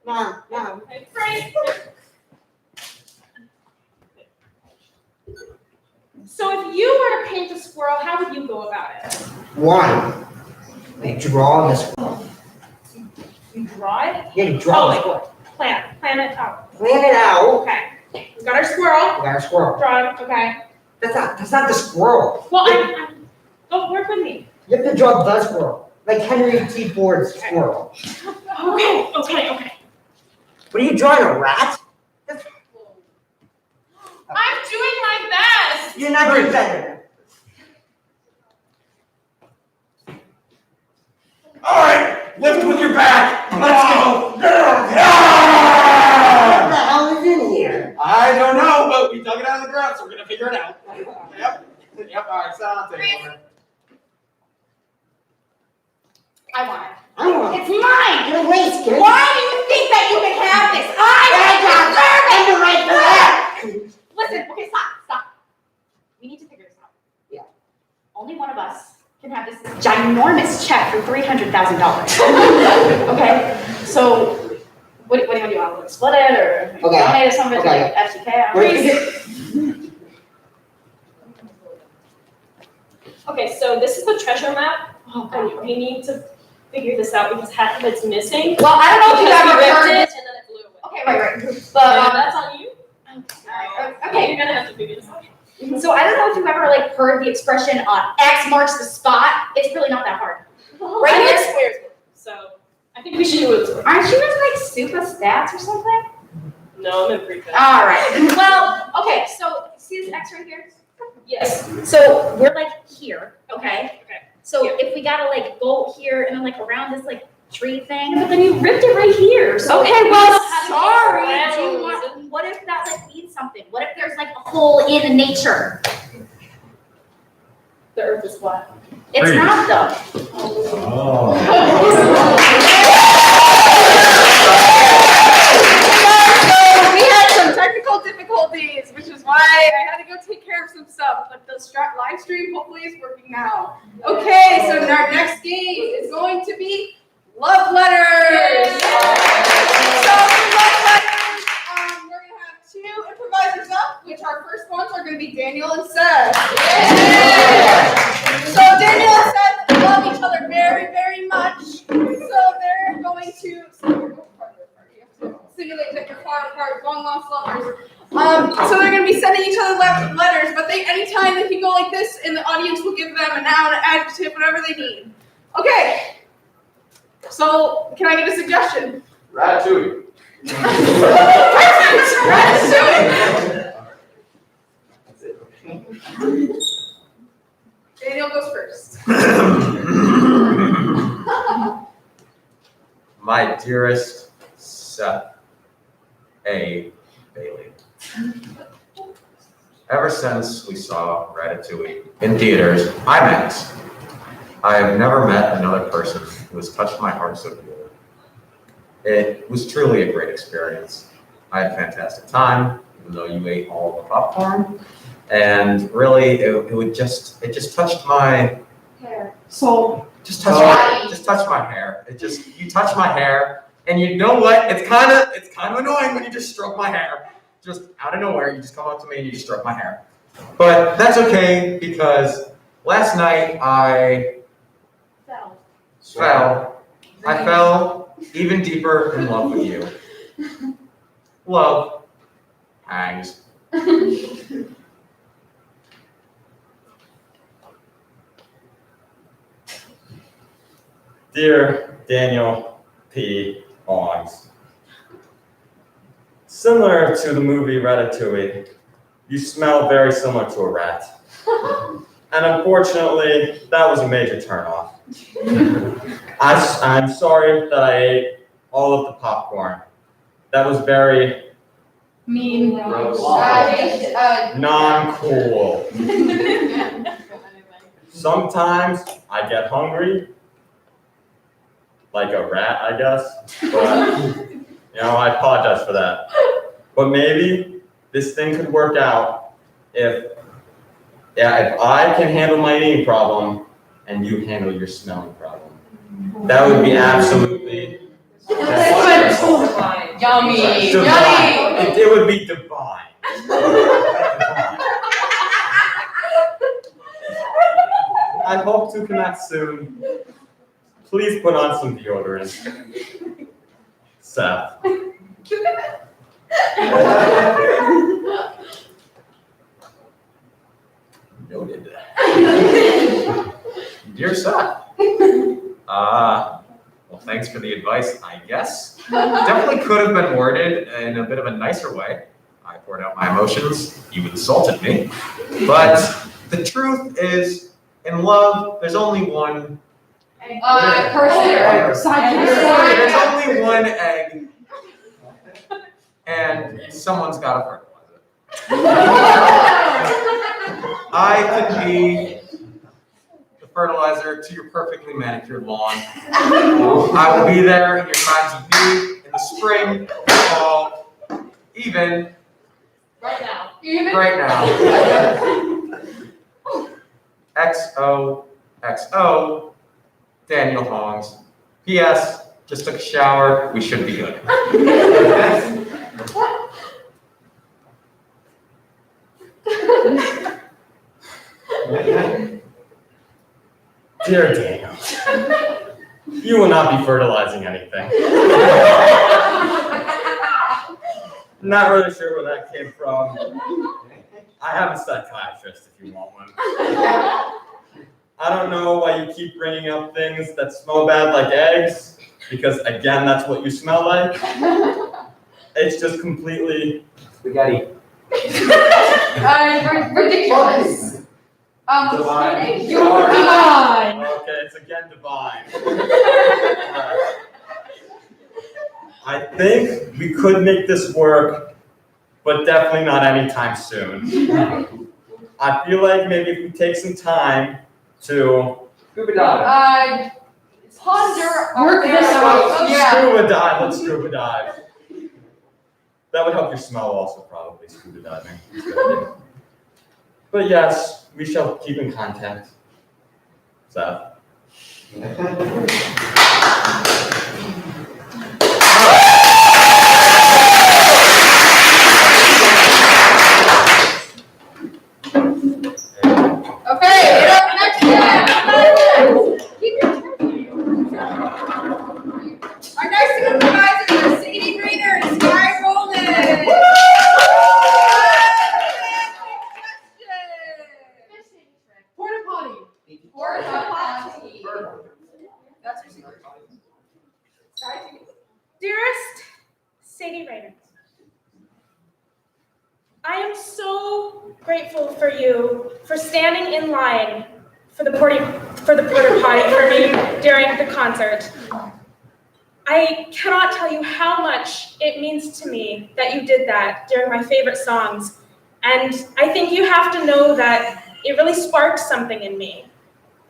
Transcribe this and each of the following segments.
No. Right. So if you were to paint a squirrel, how would you go about it? One. They draw the squirrel. You draw it? Yeah, you draw the squirrel. Plan it out. Plan it out. Okay. We got our squirrel. We got our squirrel. Draw it. Okay. That's not the squirrel. Well, don't work with me. You have to draw the squirrel. Like Henry T. Ford's squirrel. Okay. What are you drawing, a rat? I'm doing my best. You're not doing better. All right, lift with your back. Let's go. What the hell is in here? I don't know, but we dug it out of the ground, so we're gonna figure it out. Yep. All right, silence it. I want it. I want it. It's mine! You're wasting. Why do you think that you can have this? I deserve it! You're right for that. Listen, okay, stop. We need to figure this out. Yeah. Only one of us can have this ginormous check for $300,000. Okay? So, what do you want to do? I want to split it or donate some of it to like FTK? Okay, so this is the treasure map. And we need to figure this out because half of it's missing. Well, I don't know if you've Because ever we ripped heard it this. and then it blew away. Okay, right. So that's on you. Okay. You're gonna have to figure this out. So I don't know if you've ever like heard the expression X marks the spot. It's really not that hard. Right here, squares work. So I think we should do it. Aren't you guys like super stats or something? No, I'm in pre-med. All right. Well, okay. So see this X right here? Yes. So we're like here, okay? Okay. So if we gotta like go here and then like around this like tree thing, but then you ripped it right here. So Okay, well, sorry. around. Do you want, what if that like means something? What if there's like a hole in nature? The earth is flat. It's Trees. not though. Oh. We had some technical difficulties, which is why I had to go take care of some stuff, but the live stream hopefully is working now. Okay, so our next game is going to be love letters. So for love letters, we're going to have two improvisers up, which our first ones are going to be Daniel and Seth. So Daniel and Seth love each other very, very much. So they're going to simulate like a far apart, long slumbers. So they're going to be sending each other letters, but anytime they can go like this, and the audience will give them a noun, an adjective, whatever they need. Okay. So can I get a suggestion? Ratatouille. Daniel goes first. My dearest Seth A. Bailey. Ever since we saw Ratatouille in theaters, IMAX, I have never met another person who has touched my heart so dearly. It was truly a great experience. I had a fantastic time, even though you ate all of the popcorn. And really, it just touched my Hair. So Just touch my hair. You touch my hair, and you know what? It's kind of annoying when you just stroke my hair. Just out of nowhere, you just come up to me and you just stroke my hair. But that's okay because last night I fell even deeper in love with you. Love hangs. Dear Daniel P. Owens, similar to the movie Ratatouille, you smell very similar to a rat. And unfortunately, that was a major turnoff. I'm sorry that I ate all of the popcorn. That was very Mean. non-cool. Sometimes I get hungry, like a rat, I guess. But, I apologize for that. But maybe this thing could work out if I can handle my eating problem and you handle your smelling problem. That would be absolutely. Yummy. Divine. It would be divine. I hope to connect soon. Please put on some deodorant. Seth. Noted. Dear Seth. Well, thanks for the advice, I guess. Definitely could have been worded in a bit of a nicer way. I poured out my emotions. You insulted me. But the truth is, in love, there's only one. Person. There's only one egg. And someone's got to fertilize it. I could be the fertilizer to your perfectly manicured lawn. I will be there in your times of need, in the spring, the fall, even Right now. right now. XOXO, Daniel Hongs. P.S. Just took a shower. We should be good. Dear Daniel, you will not be fertilizing anything. Not really sure where that came from. I have a psychiatrist if you want one. I don't know why you keep bringing up things that smell bad like eggs, because again, that's what you smell like. It's just completely Spaghetti. Ridiculous. divine. Divine. Okay, it's again divine. I think we could make this work, but definitely not anytime soon. I feel like maybe if we take some time to Scuba dive. Ponder. Work this out. Yeah. scuba dive, let's scuba dive. That would help your smell also, probably, scuba diving. But yes, we shall keep in contact. Seth. Okay, get up next time. Our next supervisors are Sadie Greener and Sky Roland. Porta potty. Porta potty. That's her secret. Dearest Sadie Rayner, I am so grateful for you for standing in line for the porta potty for me during the concert. I cannot tell you how much it means to me that you did that during my favorite songs. And I think you have to know that it really sparked something in me.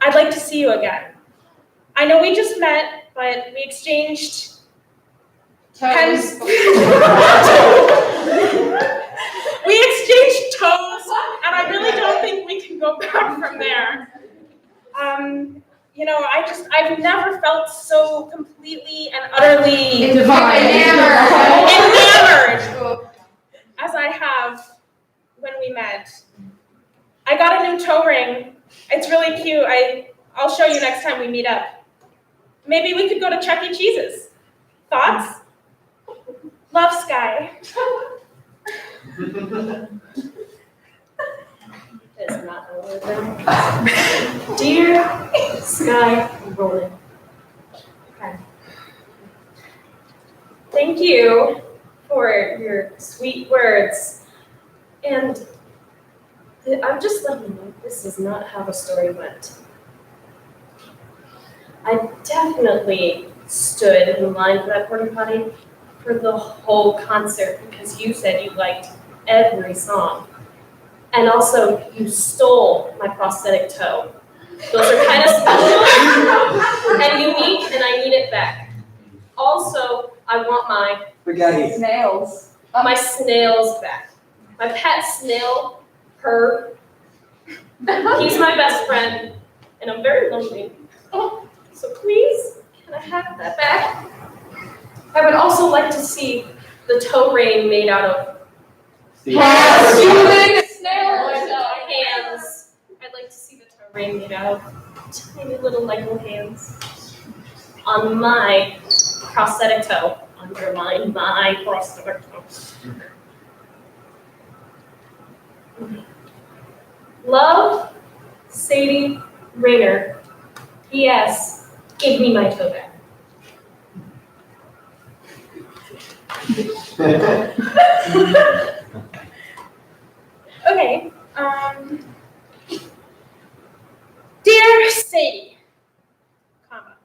I'd like to see you again. I know we just met, but we exchanged pens. We exchanged toes, and I really don't think we can go back from there. I've never felt so completely and utterly enamored as I have when we met. I got a new toe ring. It's really cute. I'll show you next time we meet up. Maybe we could go to Chuck E. Cheese's. Thoughts? Love, Sky. It's not over them. Dear Sky Roland. Okay. Thank you for your sweet words. And I'm just letting you know this is not how the story went. I definitely stood in line for that porta potty for the whole concert because you said you liked every song. And also, you stole my prosthetic toe. Those are kind of special and unique, and I need it back. Also, I want my Spaghetti. Snails. my snails back. My pet snail, Herb. He's my best friend, and I'm very lonely. So please, can I have that back? I would also like to see the toe ring made out of Soothing snail. hands. I'd like to see the toe ring made out of tiny little Lego hands on my prosthetic toe. Underline my prosthetic toe. Love, Sadie Rayner. P.S. Give me my toe back. Okay. Dear Sadie, comma.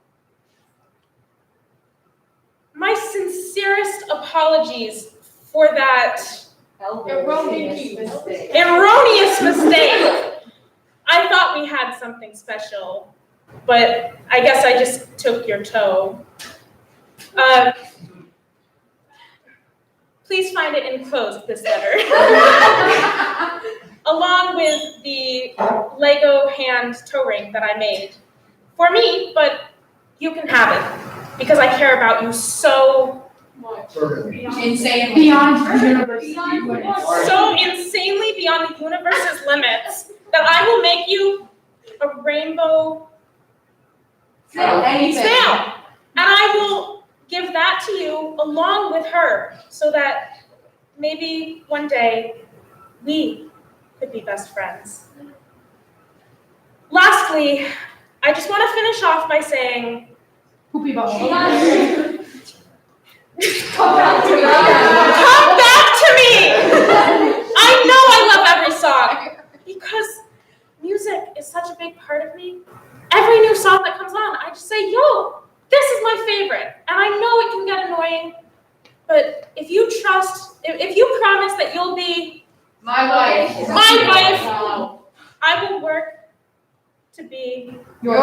My sincerest apologies for that erroneous mistake. I thought we had something special, but I guess I just took your toe. Please find it enclosed, this letter. Along with the Lego hand toe ring that I made. For me, but you can have it. Because I care about you so Insane. Beyond the universe. so insanely beyond the universe's limits that I will make you a rainbow Snail. Anything. snail. And I will give that to you along with her so that maybe one day we could be best friends. Lastly, I just want to finish off by saying, Poopy bubble. come back to me! I know I love every song because music is such a big part of me. Every new song that comes on, I just say, yo, this is my favorite. And I know it can get annoying, but if you promise that you'll be My wife. I will work to be Your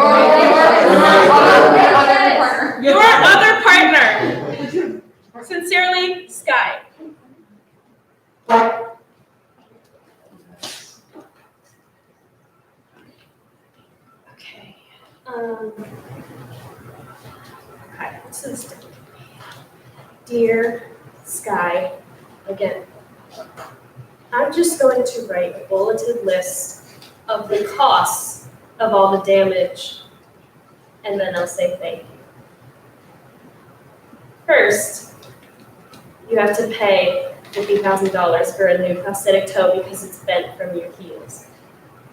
other partner. Sincerely, Sky. Okay. Alright, what's this? Dear Sky, again. I'm just going to write a bulleted list of the costs of all the damage, and then I'll say thank you. First, you have to pay $50,000 for a new prosthetic toe because it's bent from your heels.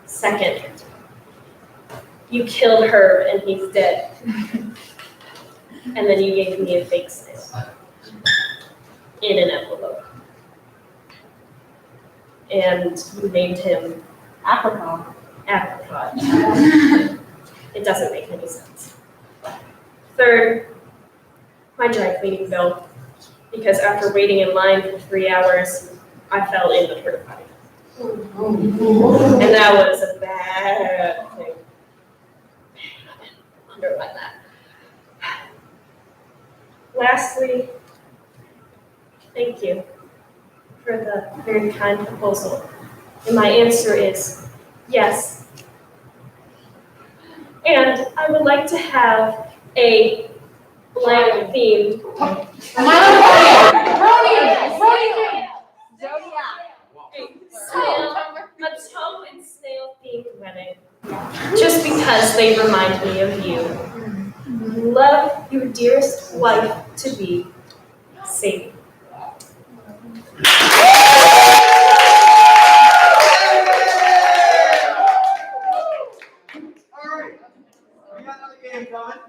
Second, you killed Herb and he's dead. And then you gave me a fake snail in an envelope. And you named him Apricot. It doesn't make any sense. Third, my dry cleaning bill, because after waiting in line for 3 hours, I fell in the porta potty. And that was a bad thing. Underline that. Lastly, thank you for the very kind proposal. And my answer is yes. And I would like to have a blank theme. A toe and snail themed wedding. Just because they remind me of you. Love, your dearest wife to be, Sadie. Alright, we got another game coming.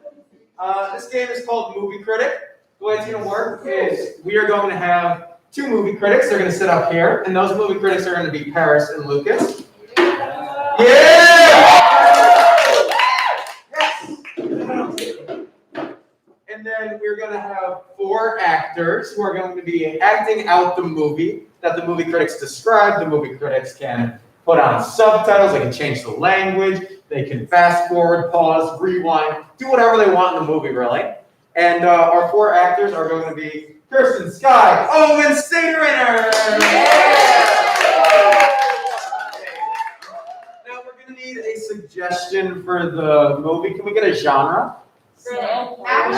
This game is called Movie Critic. The way it's going to work is we are going to have two movie critics. They're going to sit up here, and those movie critics are going to be Paris and Lucas. Yeah! Yes! And then we're going to have 4 actors who are going to be acting out the movie that the movie critics describe. The movie critics can put on subtitles, they can change the language, they can fast forward, pause, rewind, do whatever they want in the movie, really. And our 4 actors are going to be Kirsten, Sky, and Sadie Rayner. Now we're going to need a suggestion for the movie. Can we get a genre? Action.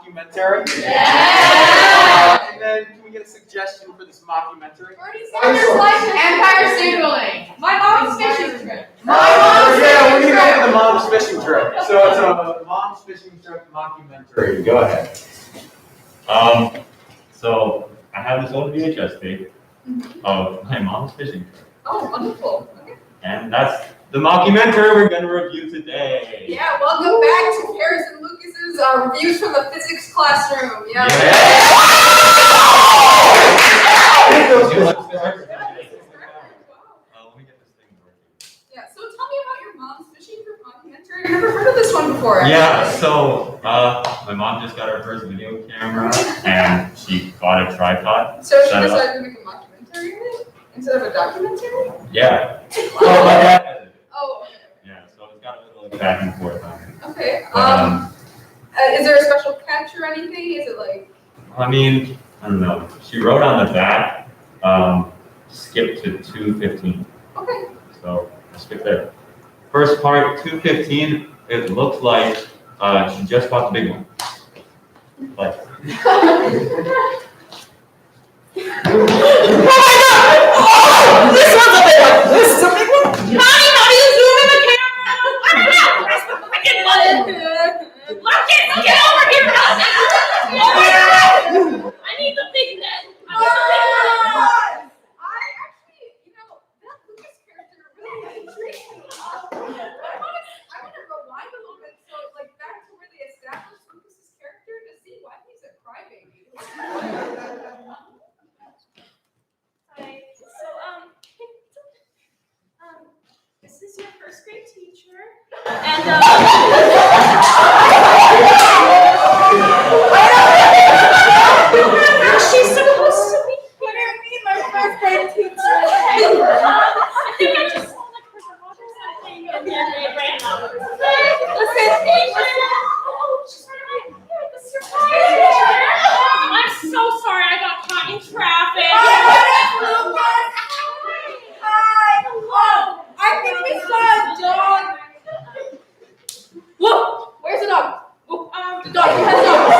mockumentary? Yeah! And then can we get a suggestion for this mockumentary? Bernie Sanders likes Empire State Building. My mom's fishing trip. Yeah, we're gonna go with the mom's fishing trip. So it's a mom's fishing trip mockumentary. Go ahead. So I have this old VHS tape of my mom's fishing trip. Oh, wonderful. Okay. And that's the mockumentary we're gonna review today. Yeah, welcome back to Paris and Lucas's reviews from the physics classroom. Yeah. Let me get this thing working. Yeah. So tell me about your mom's fishing trip documentary. I've never heard of this one before. Yeah, so my mom just got her first video camera and she bought a tripod. So she Set it up. decided to make a mockumentary of it instead of a documentary. Yeah. Oh, my dad has it. Oh. Yeah, so it's got a little back and forth on it. Okay. Um, Is there a special catch or anything? Is it like? I mean, I don't know. She wrote on the back, skip to 2:15. Okay. So let's skip there. First part, 2:15. It looks like she just bought the big one. Like. This one's a big one. This is a big one. Mommy, how do you zoom in the camera? I don't know. Press the freaking button. Look it, get over here. Oh my God. I need the big net. I need the big net. I actually, that Lucas character really intrigued me. I want to rewind a little bit, so like back to where they established Lucas's character to see why he's a crybaby. Hi. So, this is your first grade teacher. And, she's supposed to be here. My first grade teacher. I think I just saw like her dog or something, and then they ran out. Listen, teacher. Oh, she's right here. The surprise. I'm so sorry I got caught in traffic. Hi. I think we saw a dog. Look, where's the dog? The dog. He has a dog. So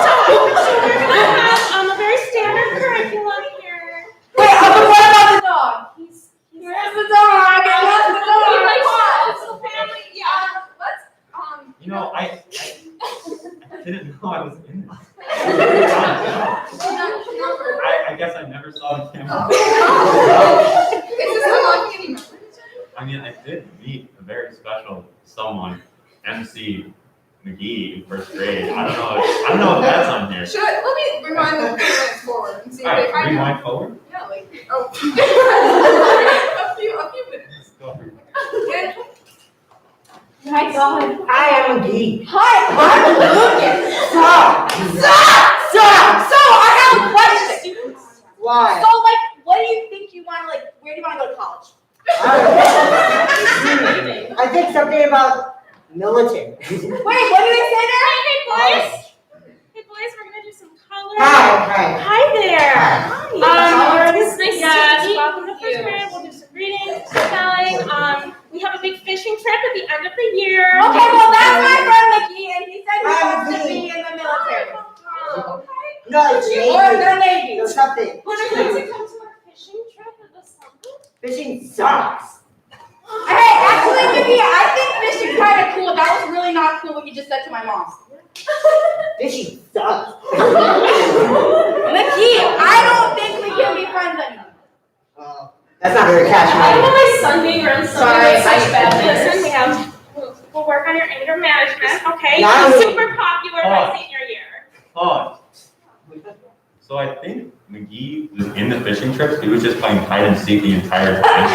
we're gonna have a very standard curriculum here. Wait, what about the dog? Where's the dog? I lost the dog. He likes dogs, the family, yeah. Let's You know, I didn't know I was in this. I guess I never saw the camera. Is this unlocking any memories? I mean, I did meet a very special someone, MC McGee in first grade. I don't know if that's on here. Let me rewind the 3 minutes forward and see All if they right, find out. rewind forward. Yeah, like a few minutes. Let's go. Good. My God. I am a geek. Hi, I'm Lucas. Stop. So I have a question. Why? So like, what do you think you want? Like, where do you want to go to college? I think something about military. Wait, what do they say there? Hey, boys. Hey, boys, we're gonna do some color. Hi. Hi there. It's Nice yes, to meet you. Welcome to you. first grade. We'll do some reading, spelling. We have a big fishing trip at the end of the year. Okay, well that's my friend Mickey, and he said he I'm wants to Mickey. be in the military. Okay. No, it's Or Navy. the Navy. Or something. Would you like to come to our fishing trip in the summer? Fishing sucks. Hey, actually, Mickey, I think fishing's kind of cool. That was really not cool what you just said to my mom. Fishing sucks. Mickey, I don't think we can be friends anymore. That's not very I catchy. want my son being around Sorry, such I- bad. We'll work on your anger management, okay? Now- He's super popular my senior year. Pause. So I think McGee was in the fishing trips. He was just playing hide and seek the entire time.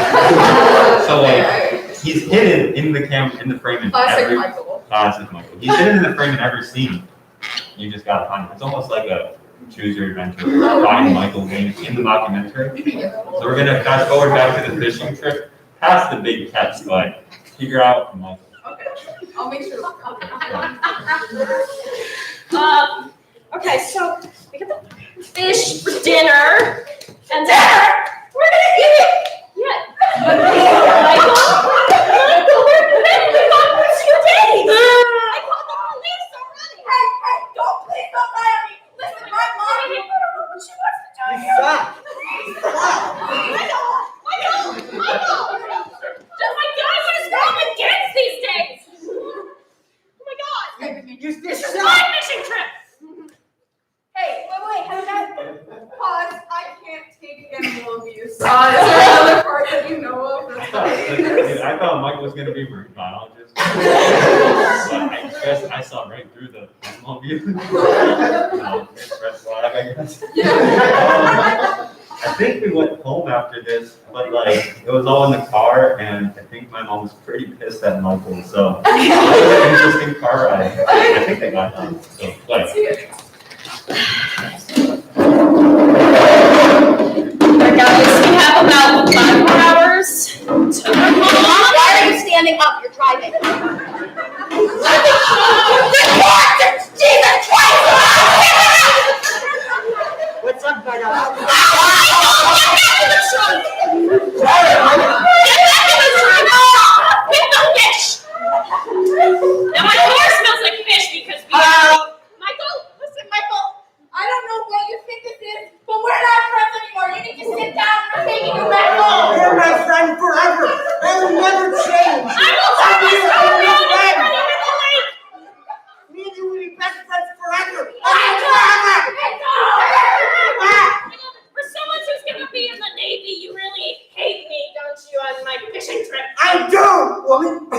So like, he's hidden in the frame in Classic every. Michael. Classic Michael. He's hidden in the frame in every scene. You just gotta find him. It's almost like a choose your adventure. Find Michael game in the documentary. So we're gonna fast forward back to the fishing trip, past the big catch, but figure out Michael. Okay. I'll make sure. Okay, so we get the fish for dinner, and then we're gonna eat it. Yeah. Michael, where have you gone for 2 days? I called the police already. Hey, don't please don't lie on was gonna be a marine biologist. But I guess I saw right through the small view. No, red flag, I guess. I think we went home after this, but like it was all in the car, and I think my mom was pretty pissed at Michael. So it was an interesting car ride. I think they got done. So like. Alright guys, we have about 5 more hours to Why are you standing up? You're driving. Jesus Christ! What's up, my dog? With the fish! Now my car smells like fish because we Michael, I don't know what you think this is, but we're not friends anymore. You need to sit down. We're taking you back home. You're my friend forever. I will never change. I will I'll be your only friend. lake! Me and you will be best friends forever. Forever. For someone who's gonna be in the Navy, you really hate me, don't you, on my fishing trip? I do, woman.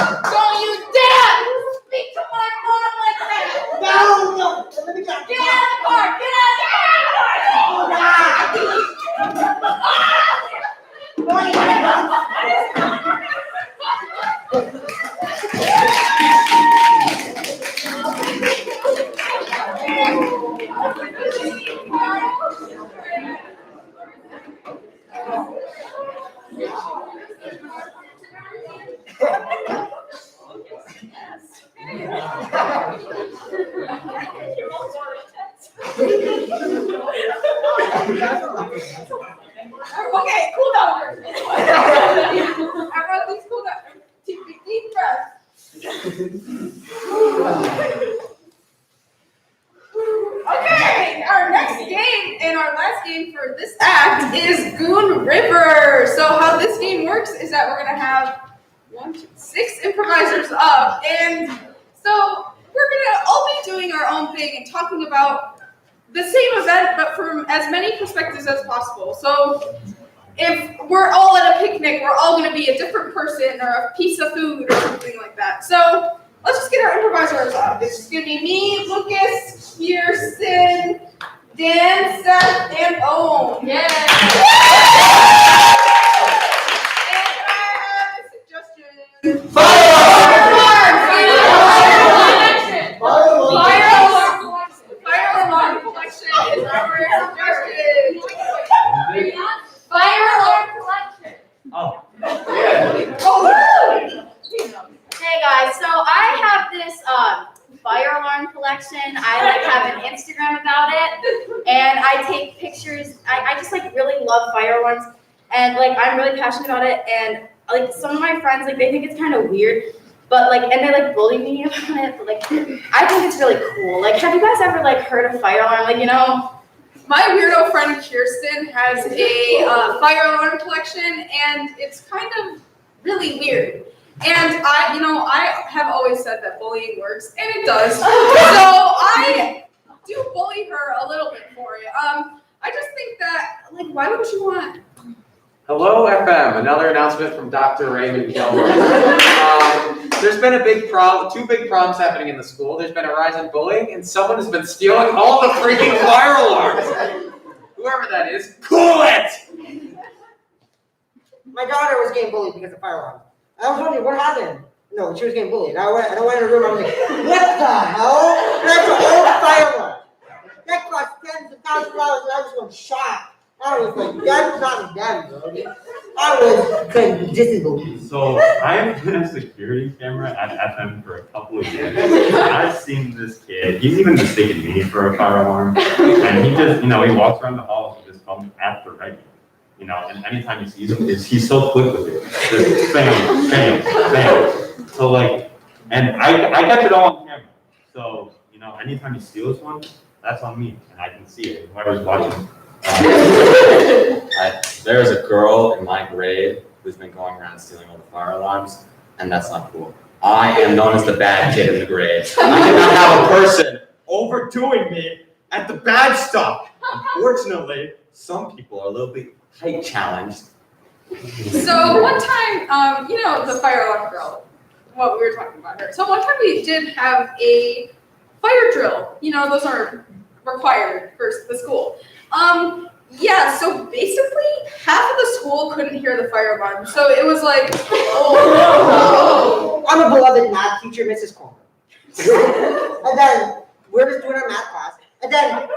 Don't you dare speak to my mom like that. No. Let me go. Get out of the car. Get out of the Okay, cool down. Everyone, please cool down. Take a deep breath. Okay, our next game and our last game for this act is Goon River. So how this game works is that we're gonna have 6 improvisers up, and so we're gonna all be doing our own thing and talking about the same event, but from as many perspectives as possible. So if we're all at a picnic, we're all gonna be a different person or a piece of food or something like that. So let's just get our improvisers up. It's just gonna be me, Lucas, Kirsten, Dan, Seth, and Owen. Yeah. And I have a suggestion. Fire alarm collection is our suggestion. Fire alarm collection. Oh. Hey guys, so I have this fire alarm collection. I like have an Instagram about it, and I take pictures. I just like really love fire alarms, and like I'm really passionate about it. And like some of my friends, like they think it's kind of weird, but like and they like bully me about it. But like I think it's really cool. Like, have you guys ever like heard of fire alarm? Like, you know. My weirdo friend Kirsten has a fire alarm collection, and it's kind of really weird. And I have always said that bullying works, and it does. So I do bully her a little bit for it. I just think that, like, why would you want? Hello, FM. Another announcement from Dr. Raymond Gilmore. There's been two big problems happening in the school. There's been a rise in bullying, and someone has been stealing all the freaking fire alarms. Whoever that is, cool it! My daughter was getting bullied because of fire alarm. I was wondering what happened. No, she was getting bullied. I went in the room. I'm like, what the hell? That's an old fire alarm. That cost tens of thousands of dollars, and I was going shocked. I was like, that's not a daddy, bro. I was disbelieved. So I've been a security camera at FM for a couple of years. I've seen this kid. He's even mistaken me for a fire alarm, and he just, he walks around the halls and just comes at the ready. And anytime he sees him, he's so quick with it. Just bam, bam, bam. So like, and I catch it all on camera. So anytime he steals one, that's on me, and I can see it. Whoever's watching. There's a girl in my grade who's been going around stealing all the fire alarms, and that's not cool. I am known as the bad kid in the grade. I cannot have a person overdoing me at the bad stuff. Unfortunately, some people are a little bit height challenged, So one time, you know, the fire alarm girl, what we were talking about her. So one time we did have a fire drill. You know, those are required for the school. Yeah, so basically half of the school couldn't hear the fire alarm. So it was like, oh. I'm a beloved math teacher, Mrs. Coleman. And then we're just doing our math class. And then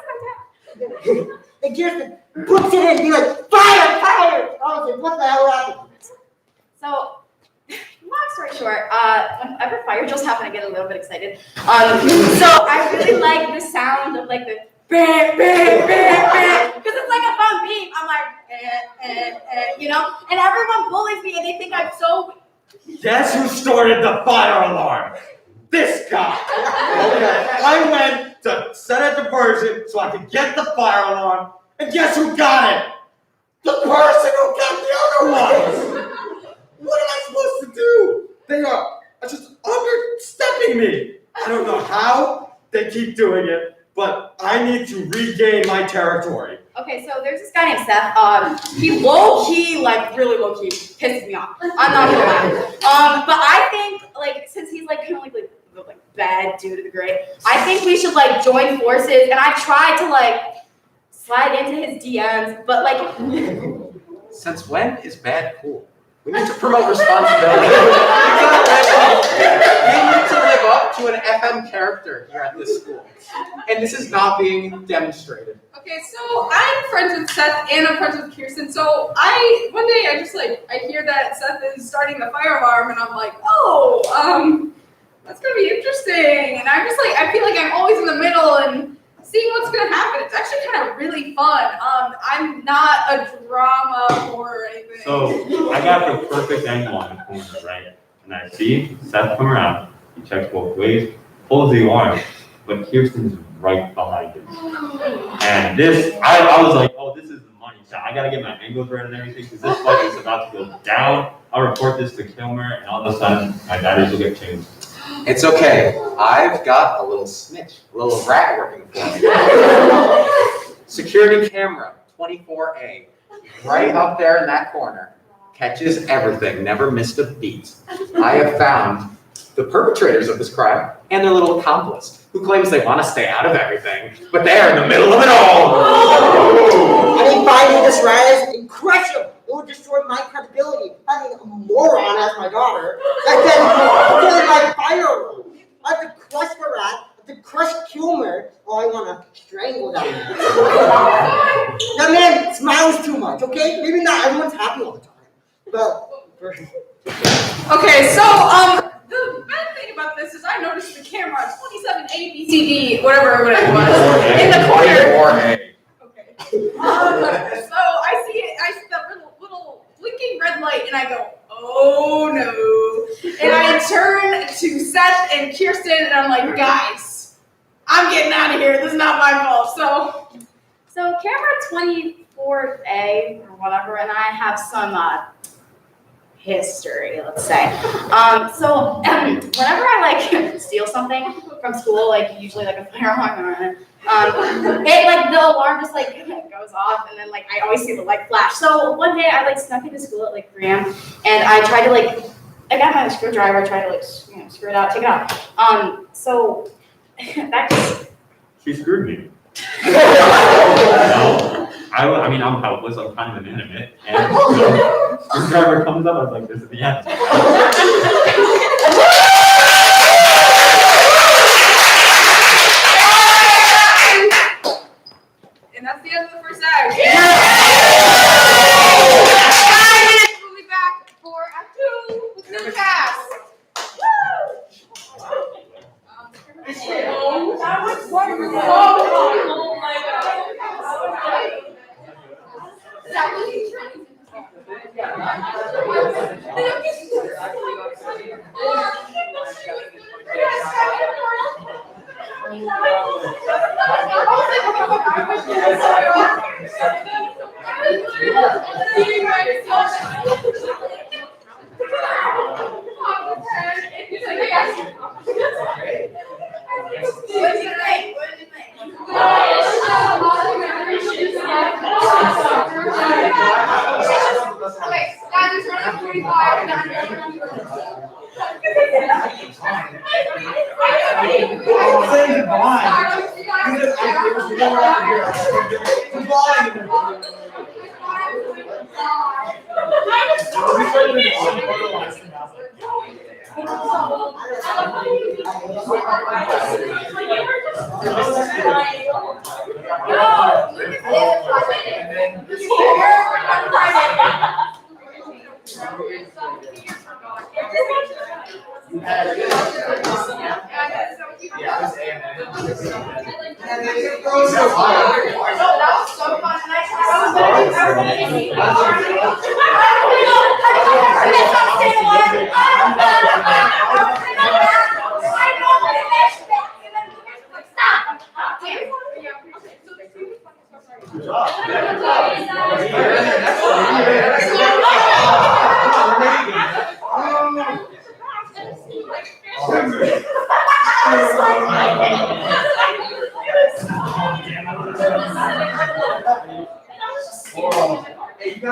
and Kirsten puts it in and be like, fire, fire! I was like, what the hell happened? So, long story short, whenever fire drills happen, I get a little bit excited. So I really like the sound of like the bang, bang, bang, bang, because it's like a fun beat. I'm like, you know, and everyone bullies me and they think I'm so. Guess who started the fire alarm? This guy. Okay. I went to set a diversion so I could get the fire alarm, and guess who got it? The person who got the other ones. What am I supposed to do? They are just understepping me. I don't know how they keep doing it, but I need to regain my territory. Okay, so there's this guy named Seth. He low-key, like really low-key, pisses me off. I'm not gonna lie. But I think, like, since he's like kind of like bad dude of the grade, I think we should like join forces. And I tried to like slide into his DMs, but like. Since when is bad cool? We need to promote responsibility. We need to live up to an FM character here at this school. And this is not being demonstrated. Okay, so I'm friends with Seth and I'm friends with Kirsten. So one day I hear that Seth is starting the fire alarm and I'm like, oh, that's gonna be interesting. And I'm just like, I feel like I'm always in the middle and seeing what's gonna happen. It's actually kind of really fun. I'm not a drama or anything. So I got the perfect angle on the corner, right? And I see Seth come around. He checks both ways, pulls the alarm, but Kirsten's right behind him. And this, I was like, oh, this is the money shot. I gotta get my angles right and everything because this fight is about to go down. I'll report this to Kilmer, and all of a sudden, my batteries will get changed. It's okay. I've got a little snitch, a little rat working for me. Security camera, 24A, right up there in that corner. Catches everything, never missed a beat. I have found the perpetrators of this crime and their little accomplice, who claims they want to stay out of everything, but they are in the middle of it all. I mean, finding this rat is incredible. It would destroy my credibility, having a moron as my daughter, and then killing my fire. I have to crush the rat, I have to crush Kilmer, or I want to strangle that man. That man smiles too much, okay? Maybe not everyone's happy all the time. But okay, so the bad thing about this is I noticed the camera 27A BCD, whatever it was, in the corner. Okay. So I see that little blinking red light, and I go, oh no. And I turn to Seth and Kirsten, and I'm like, guys, I'm getting out of here. This is not my fault. So camera 24A or whatever, and I have some history, let's say. So whenever I like steal something from school, like usually like a fire alarm, it like the alarm just like goes off, and then like I always see the light flash. So one day I like snuck into school at like 3 a.m. and I tried to like I got my screwdriver, tried to like screw it out, take it out. So that just She screwed me. No, I mean, I'm helpless. I'm kind of inanimate, and so screwdriver comes up. I was like, "This is the end." And that's the end of the first act. We'll be back for Act 2 with new cast. That was wonderful. Oh my God.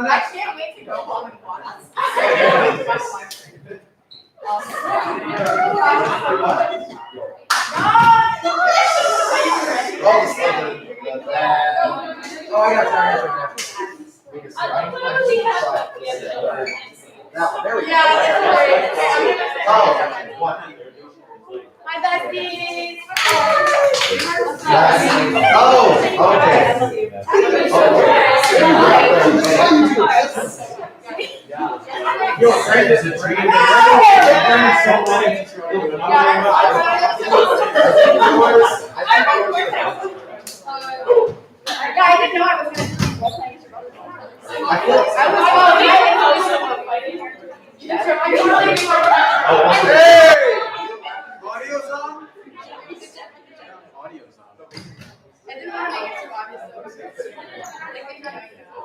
I can't wait to go home and watch My besties. Yeah, I didn't know I was going to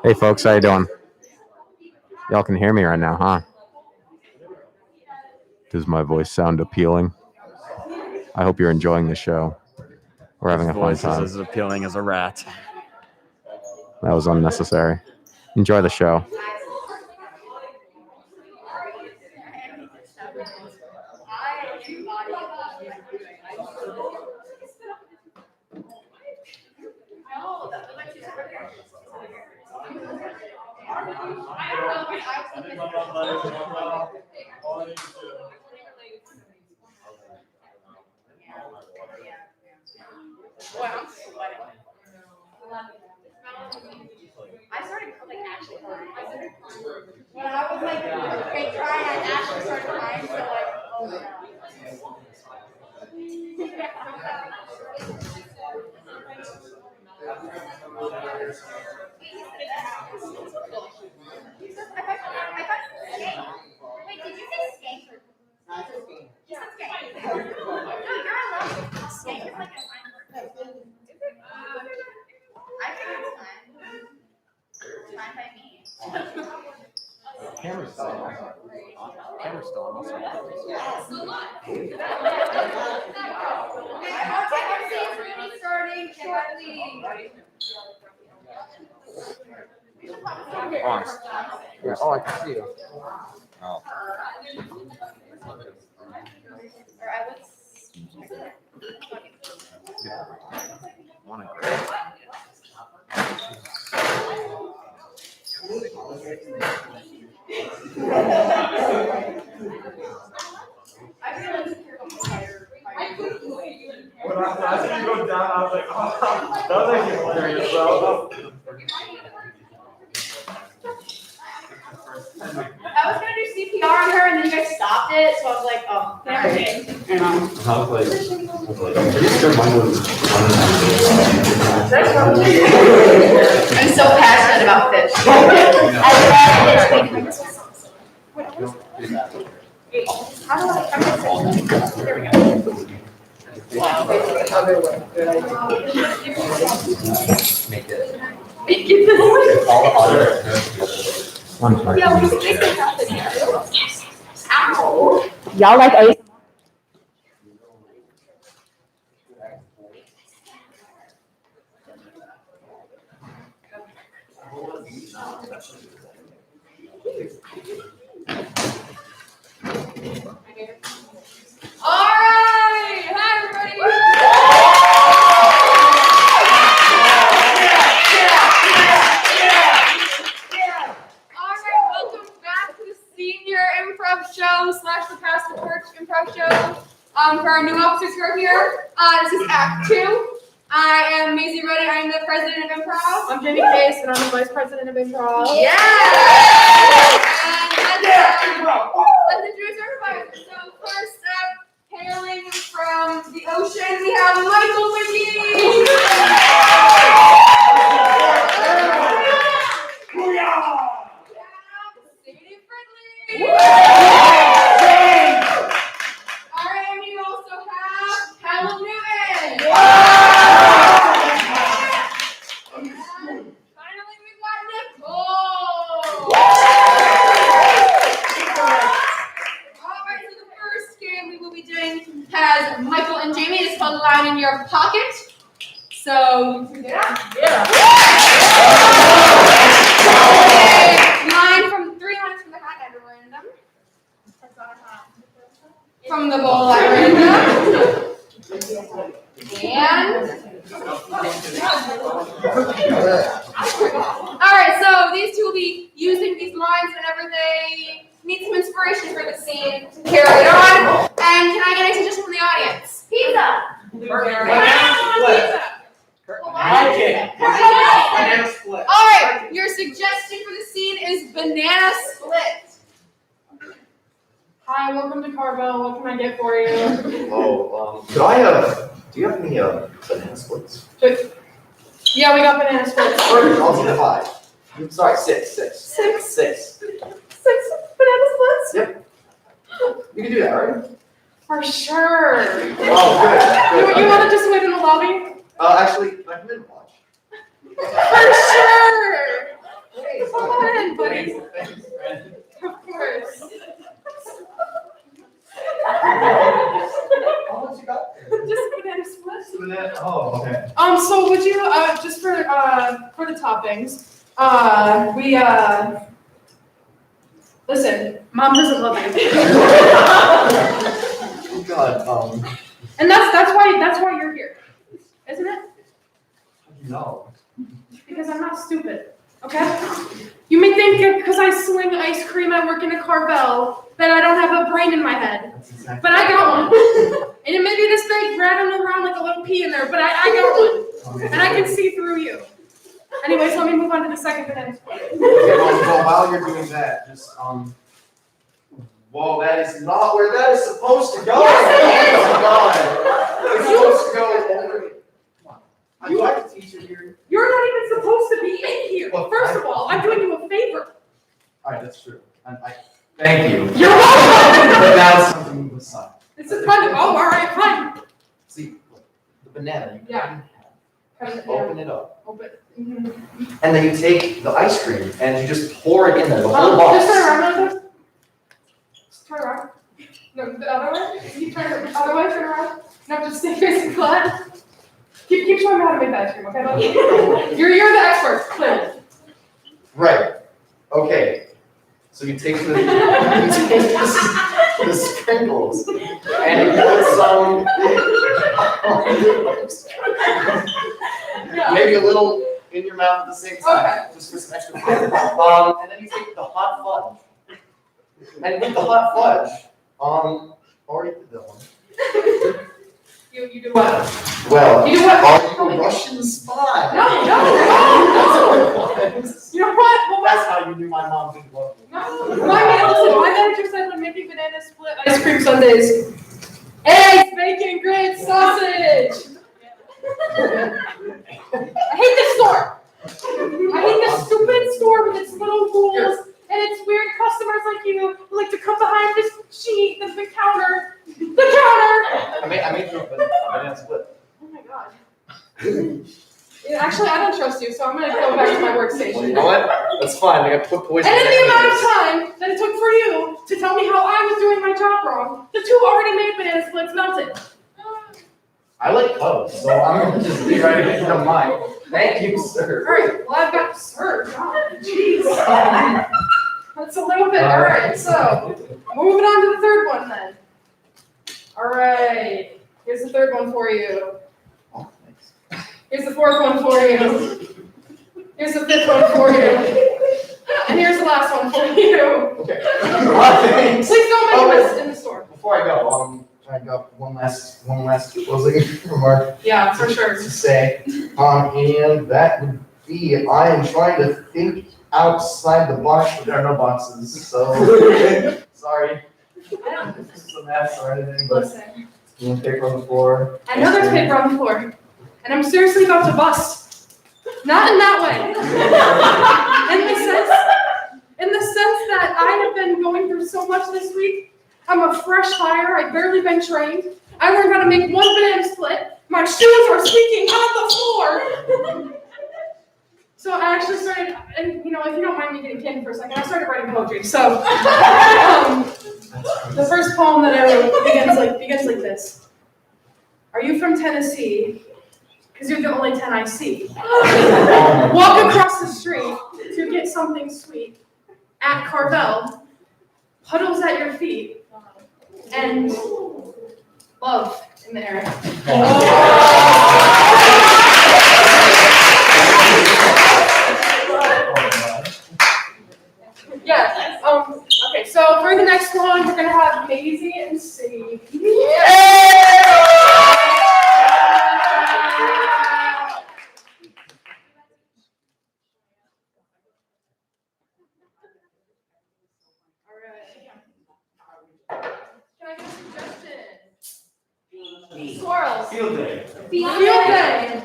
Hey folks, how you doing? Y'all can hear me right now, huh? Does my voice sound appealing? I hope you're enjoying the show. We're having a fun time. As appealing as a rat. That was unnecessary. Enjoy the show. I started like actually crying. When I was like fake crying, I actually started crying. So like, oh my god. Wait, did you say skank? You said skank. No, you're allowed. Skank is like a fine word. I think it's fine. It's fine by me. Camera's still on. Camera's still on. starting shortly. Oh, I can see you. Oh. Or I would. When I saw you go down, I was like, oh, that was actually hilarious, bro. I was gonna do CPR on her and then you guys stopped it, so I was like, oh, alright. I was like, I'm pretty sure mine was I'm so passionate about fish. I love fish. How do I? There we go. Make it. Make it. Ow. Y'all like ice? All right, hi everybody. All right, welcome back to the Senior Improv Show / pass the torch improv show for our new officers who are here. This is Act 2. I am Maisie Reddy. I am the president of Improv. I'm Jamie Case, and I'm the vice president of Improv. Yeah! And let's introduce our advisors. So first up, hailing from the ocean, we have Michael McGee. Sadie Fridley. All right, and we also have Callum Newton. Finally, we've got Nicole. All right, so the first game we will be doing has Michael and Jamie. It's called Line in Your Pocket. So, yeah. Three lines from the hat at random. From the bowl at random. And alright, so these two will be using these lines whenever they need some inspiration for the scene to carry it on. And can I get a suggestion from the audience? Pizza! Banana split. Alright, your suggestion for the scene is banana split. Hi, welcome to Carvel. What can I get for you? Do you have any banana splits? Yeah, we got banana splits. Perfect, I'll take 5. Sorry, 6. 6. 6 banana splits? Yep. You can do that, right? For sure. Oh, good. You want to just wait in the lobby? Actually, can I come in and watch? For sure. Come on, buddy. Of course. How much you got there? Just banana splits. Oh, okay. So would you just for the toppings, we listen, Mom doesn't love you. Oh God, And that's why you're here, isn't it? no. Because I'm not stupid, okay? You may think because I swing ice cream I work in a Carvel that I don't have a brain in my head. That's exactly But I got one. And it may be this big rattling around like a little pea in there, but I got one. And I can see through you. Anyways, let me move on to the second banana split. Okay, well, while you're doing that, just whoa, that is not where that is supposed to go. Oh my God. It's supposed to go over. Come on. I'd like to teach it here. You're not even supposed to be in here. Well, First of all, I'm doing you a favor. All right, that's true. Thank you. You're welcome. But now it's something to the side. This is kind of, all right, fine. See, the banana, you Yeah. open it up. Open. And then you take the ice cream and you just pour it in there, the whole box. Just turn around, Melissa. Just turn around. No, the other way. You turn it the other way, turn around. No, just stay facing flat. Keep showing me how to make the ice cream, okay, buddy? You're the expert, clearly. Right. Okay. So you take the sprinkles and you put some Yeah. maybe a little in your mouth at the same time, Okay. just for some extra flavor. And then you take the hot fudge. And with the hot fudge, or you did that one. You do what? Well, You do what? are you a Russian spy? No. You know what? Well, That's how you knew my mom didn't love me. my manager said I'm making banana split ice cream sundaes. Eggs, bacon, grits, sausage. I hate this store. I hate this stupid store with its little rules and its weird customers like you who like to come behind this sheet, the counter. The counter! I made you a banana split. Oh my god. Yeah, actually, I don't trust you, so I'm gonna go back to my workstation. Well, you know what? That's fine. I got put poison. And in the amount of time that it took for you to tell me how I was doing my job wrong, the two already made banana splits melted. I like Cubs, so I'm gonna just be right here from mine. Thank you, sir. Alright, well I've got sir, God, jeez. That's a little bit, alright, so we're moving on to the third one then. Alright, here's the third one for you. Oh, thanks. Here's the fourth one for you. Here's the fifth one for you. And here's the last one for you. Okay. Thanks. Please don't make a mess in this got one last closing remark Yeah, for sure. to say. And that would be, I am trying to think outside the box, but there are no boxes, so sorry. This is a mess or anything, but Listen, paper on the floor. I know there's paper on the floor, and I'm seriously about to bust. Not in that way. In the sense that I have been going through so much this week. I'm a fresh hire. I've barely been trained. I learned how to make one banana split. My shoes are squeaking on the floor. So I actually started, and if you don't mind me getting candid for a second, I started writing poetry. So the first poem that I wrote begins like this. Are you from Tennessee? Because you're the only 10 I see. Walk across the street to get something sweet. At Carvel, puddles at your feet, and love in the air. Yeah. Okay. So for the next one, we're gonna have Maisie and Sadie. Can I get a suggestion? Swirls. Field day. Field day.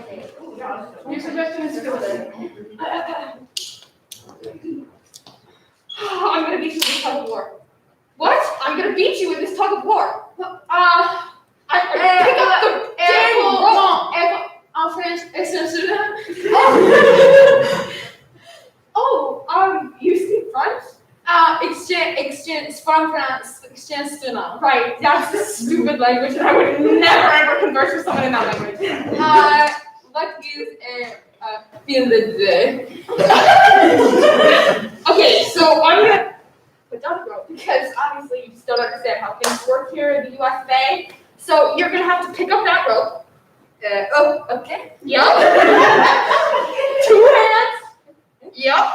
Your suggestion is field day. I'm gonna beat you with this tug of war. What? I'm gonna beat you with this tug of war. I pick up the damn rope. En French, Oh, you speak French? Exchange from France, exchange student. Right, that's the stupid language, and I would never ever converse with someone in that language. What is a field day? Okay, so I'm gonna put down the rope because obviously you just don't understand how things work here in the US of A. So you're gonna have to pick up that rope. Okay. Yup. 2 hands. Yup.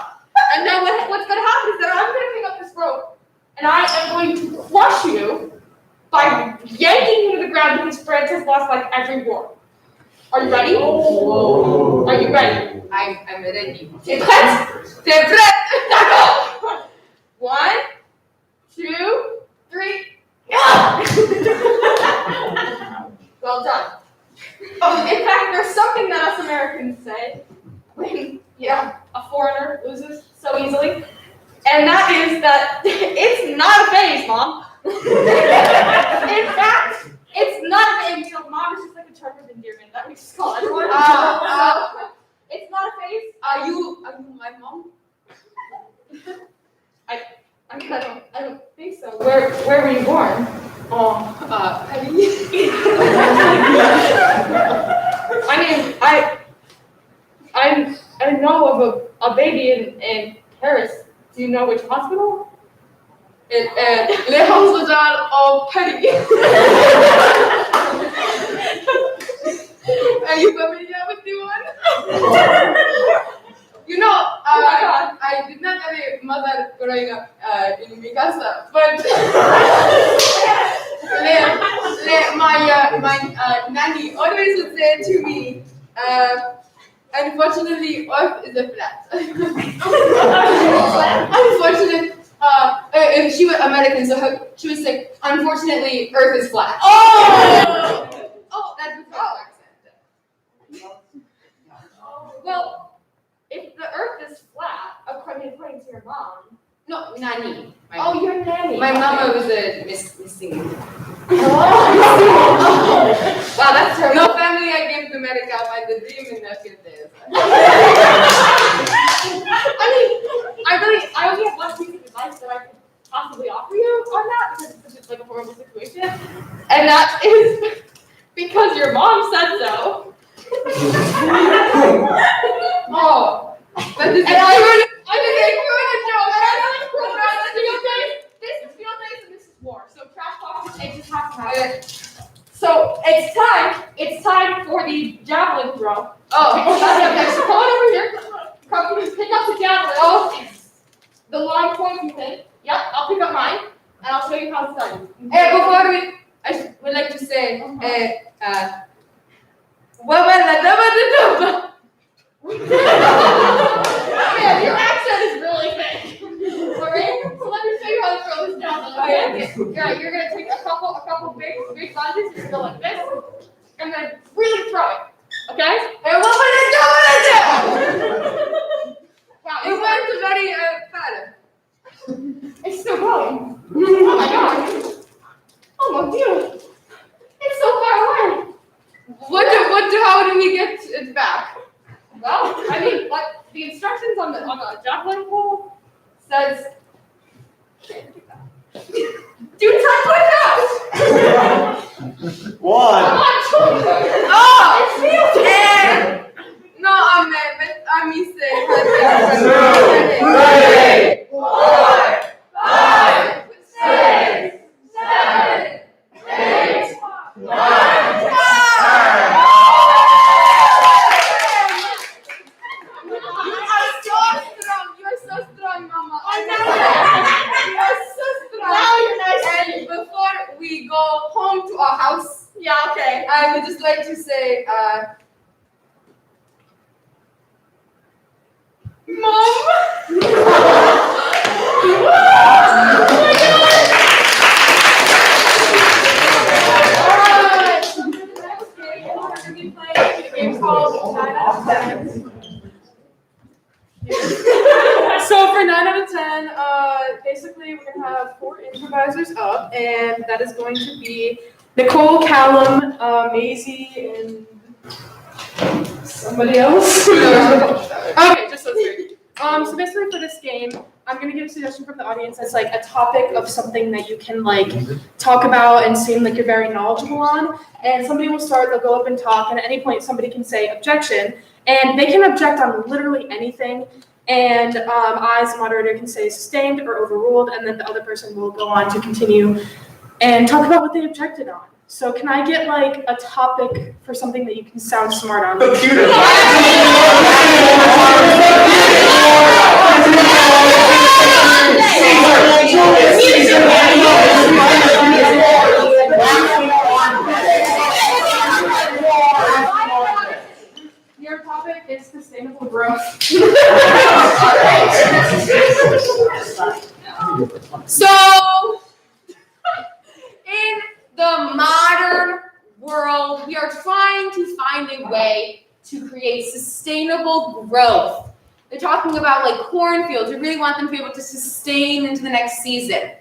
And then what's gonna happen is that I'm gonna pick up this rope and I am going to crush you by yanking you to the ground because France has lost like every war. Are you ready? Oh. Are you ready? I'm ready. T'es prête? T'es prête? D'accord. 1, 2, 3. Well done. In fact, there's something that us Americans say when a foreigner loses so easily, and that is that it's not a phase, Mom. In fact, it's not a phase. Mom is just like a term of endearment that we just call everyone. It's not a phase. Are you my mom? I don't think so. Where were you born? I know of a baby in Paris. Do you know which hospital? Le Hospital of Paris. Are you familiar with the one? I did not have a mother growing up in mi casa, but my nanny always would say to me, unfortunately, Earth is a flat. Unfortunately, if she was American, so she would say, unfortunately, Earth is flat. Oh, that's a accent. Well, if the Earth is flat, according to your mom. No, nanny. Your nanny. My mama was a missing. Wow, that's terrible. No family I came to America by the dream in the few days. I only have one piece of advice that I could possibly offer you on that because it's just like a horrible situation, and that is because your mom said so. But this is This is field days and this is war. So trash talk, it just has to happen. So it's time for the javelin throw. Okay. So come on over here. Come pick up the javelin. The long pointy thing. Yep, I'll pick up mine and I'll show you how it's done. Hey, before we like to say, yeah, your accent is really thick. Alright, so let me show you how to throw this down. Yeah, you're gonna take a couple big lunges, you're gonna go like this, and then really throw it. Okay? And what would it do? Wow, it went very fast. It's still going. Oh my god. Oh my dear. It's so far away. How do we get it back? Well, I mean, like the instructions on the javelin pole says, do 10 push-ups. One. Come on, oh, it's real. No, I'm missing. 2, 3, 4, 5, 6, 7, 8, 9, 10. You're so strong, Mama. I know. You're so strong. Now you're nice. And before we go home to our house, Yeah, okay. I would just like to say, Mom. So for 9 out of 10, basically we're gonna have 4 improvisers up, and that is going to be Nicole, Callum, Maisie, and somebody else. Okay, just those 3. So basically for this game, I'm gonna give a suggestion from the audience that's like a topic of something that you can like talk about and seem like you're very knowledgeable on. And somebody will start, they'll go up and talk, and at any point somebody can say objection, and they can object on literally anything. And I, as a moderator, can say sustained or overruled, and then the other person will go on to continue and talk about what they objected on. So can I get like a topic for something that you can sound smart on? Computer. Your topic is sustainable growth. So, in the modern world, we are trying to find a way to create sustainable growth. They're talking about like cornfields. We really want them to be able to sustain into the next season.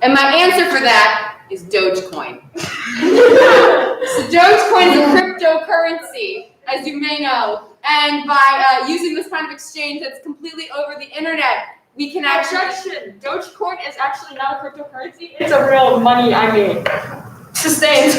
And my answer for that is Dogecoin. So Dogecoin is a cryptocurrency, as you may know. And by using this kind of exchange that's completely over the internet, we can actually... Objection. Dogecoin is actually not a cryptocurrency. It's a real money I made. Sustained.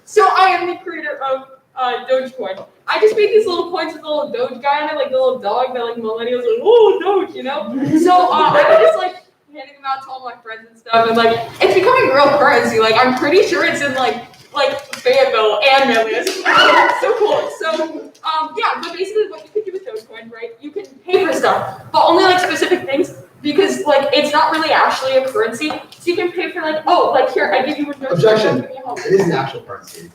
So I am the creator of Dogecoin. I just made these little coins with a little Doge guy on it, like the little dog that like millennials are like, oh, Doge, you know? So I was just like handing them out to all my friends and stuff, and like it's becoming real currency. Like I'm pretty sure it's in like Fayetteville and Memphis. So cool. So yeah, but basically what you can do with Dogecoin, right? You can pay for stuff, but only like specific things because like it's not really actually a currency. So you can pay for like, oh, like here, I give you a Dogecoin. Objection. Give me a home. It is an actual currency.